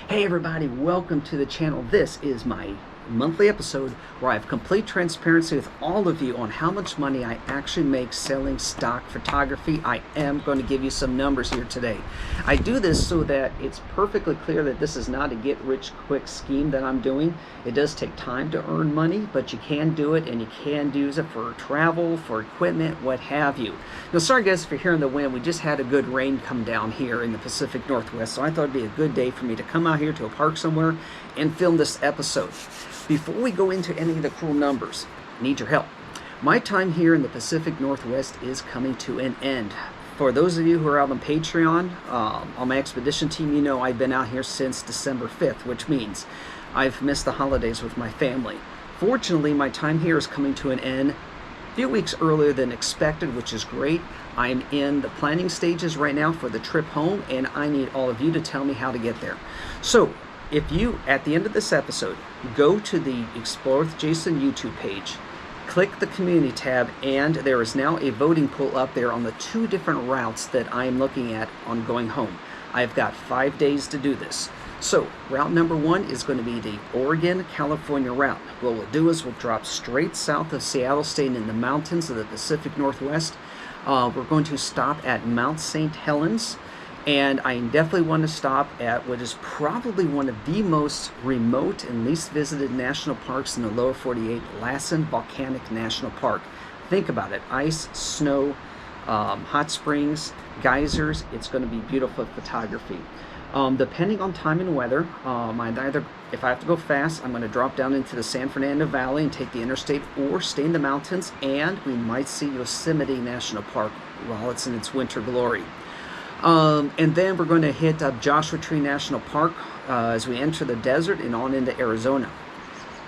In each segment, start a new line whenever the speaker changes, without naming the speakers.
Hey everybody, welcome to the channel. This is my monthly episode where I have complete transparency with all of you on how much money I actually make selling stock photography. I am going to give you some numbers here today. I do this so that it's perfectly clear that this is not a get-rich-quick scheme that I'm doing. It does take time to earn money, but you can do it, and you can use it for travel, for equipment, what have you. Now, sorry guys if you're hearing the wind. We just had a good rain come down here in the Pacific Northwest, so I thought it'd be a good day for me to come out here to a park somewhere and film this episode. Before we go into any of the cool numbers, I need your help. My time here in the Pacific Northwest is coming to an end. For those of you who are out on Patreon, on my expedition team, you know I've been out here since December 5th, which means I've missed the holidays with my family. Fortunately, my time here is coming to an end a few weeks earlier than expected, which is great. I'm in the planning stages right now for the trip home, and I need all of you to tell me how to get there. So, if you, at the end of this episode, go to the Explore with Jason YouTube page, click the community tab, and there is now a voting poll up there on the two different routes that I am looking at on going home. I've got 5 days to do this. So, route number 1 is going to be the Oregon-California route. What we'll do is we'll drop straight south of Seattle, staying in the mountains of the Pacific Northwest. We're going to stop at Mount St. Helens. And I definitely want to stop at what is probably one of the most remote and least visited national parks in the lower 48, Lassen Volcanic National Park. Think about it: ice, snow, hot springs, geysers. It's going to be beautiful photography. Depending on time and weather, if I have to go fast, I'm going to drop down into the San Fernando Valley and take the interstate, or stay in the mountains, and we might see Yosemite National Park while it's in its winter glory. And then we're going to hit Joshua Tree National Park as we enter the desert and on into Arizona.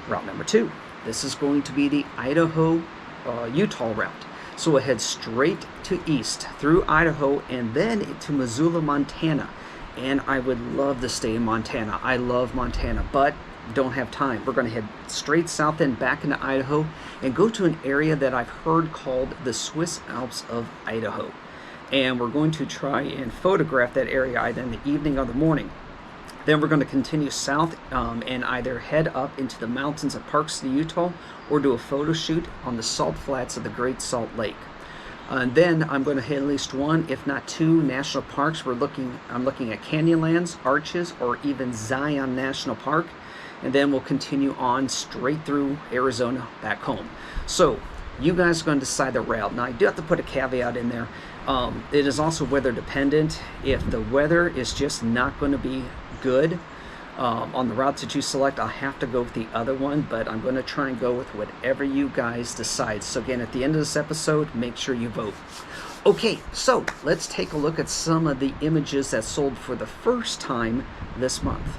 Route number 2. This is going to be the Idaho-Utah route. So we'll head straight to east through Idaho and then to Missoula, Montana. And I would love to stay in Montana. I love Montana, but don't have time. We're going to head straight south and back into Idaho and go to an area that I've heard called the Swiss Alps of Idaho. And we're going to try and photograph that area either in the evening or the morning. Then we're going to continue south and either head up into the mountains of Park City, Utah, or do a photo shoot on the salt flats of the Great Salt Lake. And then I'm going to hit at least one, if not two, national parks. I'm looking at Canyonlands, Arches, or even Zion National Park. And then we'll continue on straight through Arizona back home. So you guys are going to decide the route. Now, I do have to put a caveat in there. It is also weather dependent. If the weather is just not going to be good on the routes that you select, I'll have to go with the other one, but I'm going to try and go with whatever you guys decide. So again, at the end of this episode, make sure you vote. Okay, so let's take a look at some of the images that sold for the first time this month.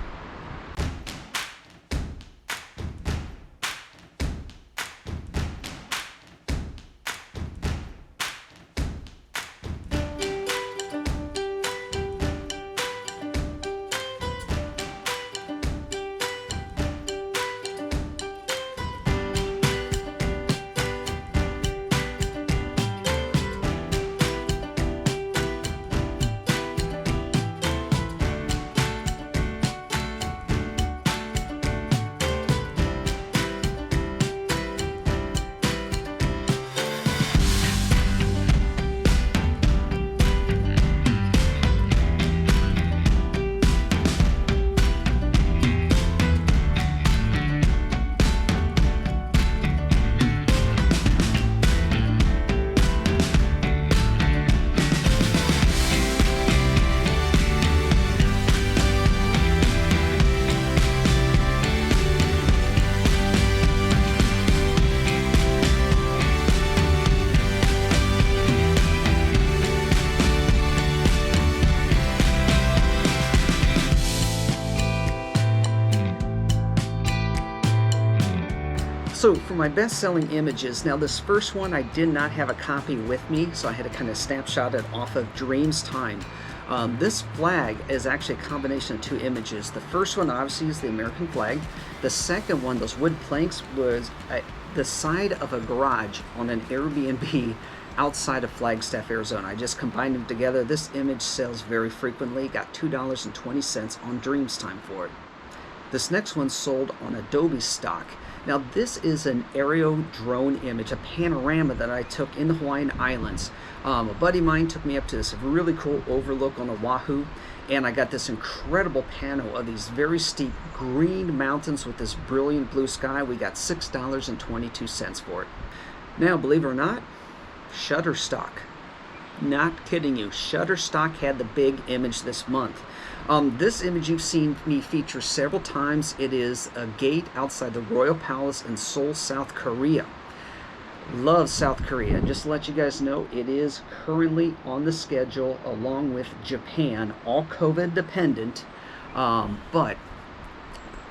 So for my best-selling images, now this first one I did not have a copy with me, so I had to kind of snapshot it off of Dreams Time. This flag is actually a combination of two images. The first one obviously is the American flag. The second one, those wood planks, was the side of a garage on an Airbnb outside of Flagstaff, Arizona. I just combined them together. This image sells very frequently. Got $2.20 on Dreamstime for it. This next one sold on Adobe stock. Now this is an aerial drone image, a panorama that I took in the Hawaiian Islands. A buddy of mine took me up to this really cool overlook on Oahu, and I got this incredible panel of these very steep green mountains with this brilliant blue sky. We got $6.22 for it. Now, believe it or not, ShutterStock. Not kidding you, ShutterStock had the big image this month. This image you've seen me feature several times. It is a gate outside the Royal Palace in Seoul, South Korea. Love South Korea. Just to let you guys know, it is currently on the schedule along with Japan, all COVID dependent, but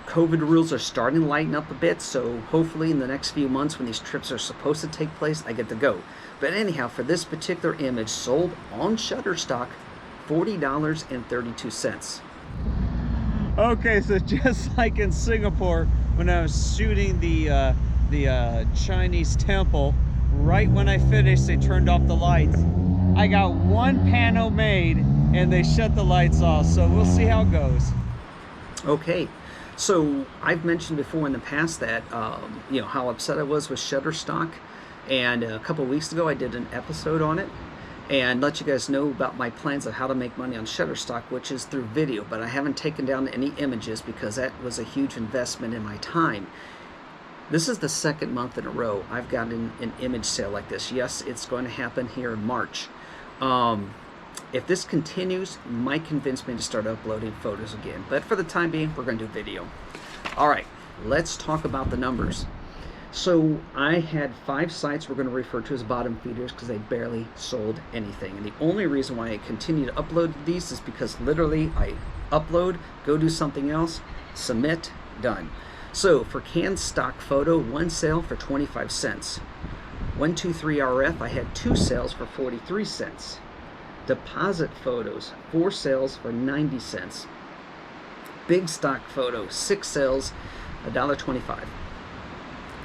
COVID rules are starting to lighten up a bit, so hopefully in the next few months when these trips are supposed to take place, I get to go. But anyhow, for this particular image, sold on ShutterStock, $40.32.
Okay, so just like in Singapore, when I was shooting the Chinese temple, right when I finished, they turned off the lights. I got one panel made, and they shut the lights off, so we'll see how it goes.
Okay. So I've mentioned before in the past that you know, how upset I was with ShutterStock, and a couple of weeks ago I did an episode on it and let you guys know about my plans of how to make money on ShutterStock, which is through video, but I haven't taken down any images because that was a huge investment in my time. This is the second month in a row I've gotten an image sale like this. Yes, it's going to happen here in March. If this continues, it might convince me to start uploading photos again. But for the time being, we're going to do video. All right, let's talk about the numbers. So I had 5 sites we're going to refer to as bottom feeders because they barely sold anything. And the only reason why I continue to upload these is because literally I upload, go do something else, submit, done. So for canned stock photo, 1 sale for 25 cents. 123RF, I had 2 sales for 43 cents. Deposit photos, 4 sales for 90 cents. Big stock photo, 6 sales, $1.25.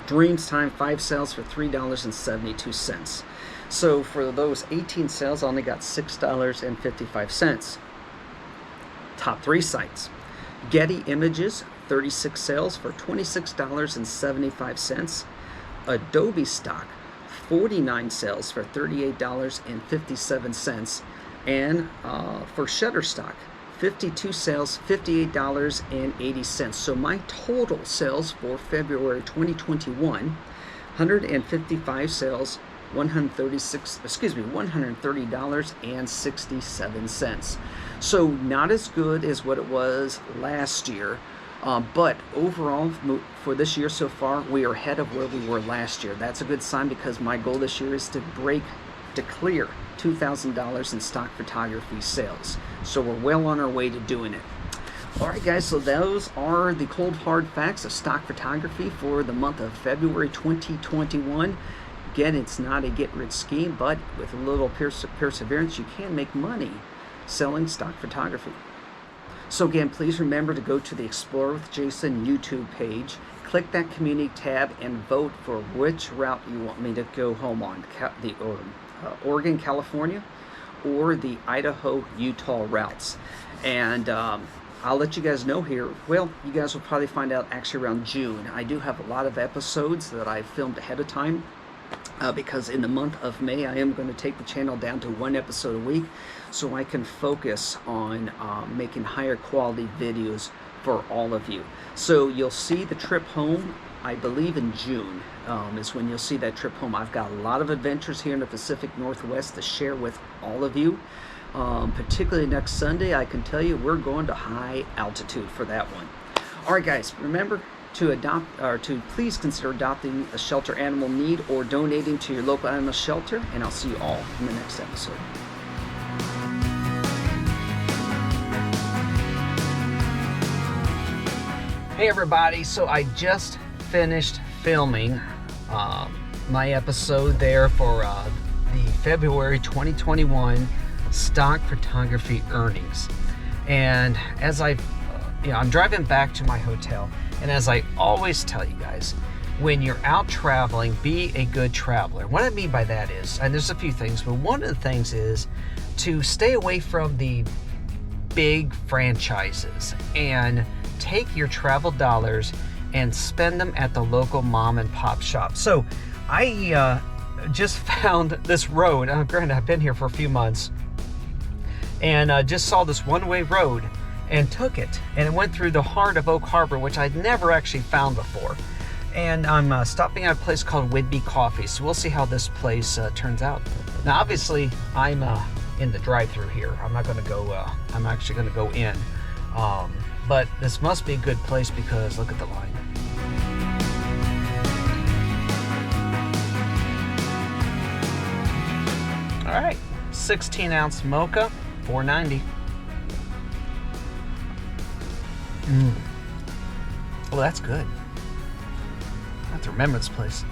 Dreamstime, 5 sales for $3.72. So for those 18 sales, I only got $6.55. Top 3 sites. Getty Images, 36 sales for $26.75. Adobe stock, 49 sales for $38.57. And for ShutterStock, 52 sales, $58.80. So my total sales for February 2021, 155 sales, $130.67. So not as good as what it was last year, but overall for this year so far, we are ahead of where we were last year. That's a good sign because my goal this year is to clear $2,000 in stock photography sales. So we're well on our way to doing it. All right, guys, so those are the cold hard facts of stock photography for the month of February 2021. Again, it's not a get-rich scheme, but with a little perseverance, you can make money selling stock photography. So again, please remember to go to the Explore with Jason YouTube page, click that community tab, and vote for which route you want me to go home on, the Oregon, California, or the Idaho, Utah routes. And I'll let you guys know here. Well, you guys will probably find out actually around June. I do have a lot of episodes that I've filmed ahead of time because in the month of May I am going to take the channel down to 1 episode a week so I can focus on making higher quality videos for all of you. So you'll see the trip home, I believe in June is when you'll see that trip home. I've got a lot of adventures here in the Pacific Northwest to share with all of you. Particularly next Sunday, I can tell you we're going to high altitude for that one. All right, guys, remember to please consider adopting a shelter animal need or donating to your local animal shelter, and I'll see you all in the next episode. Hey everybody, so I just finished filming my episode there for the February 2021 stock photography earnings. And as I'm driving back to my hotel, and as I always tell you guys, when you're out traveling, be a good traveler. What I mean by that is, and there's a few things, but one of the things is to stay away from the big franchises and take your travel dollars and spend them at the local mom and pop shop. So I just found this road. Granted, I've been here for a few months, and just saw this one-way road and took it, and it went through the heart of Oak Harbor, which I'd never actually found before. And I'm stopping at a place called Whidbey Coffee, so we'll see how this place turns out. Now, obviously, I'm in the drive-thru here. I'm not going to go. I'm actually going to go in, but this must be a good place because look at the line. All right, 16-ounce mocha, $4.90. Well, that's good. I have to remember this place.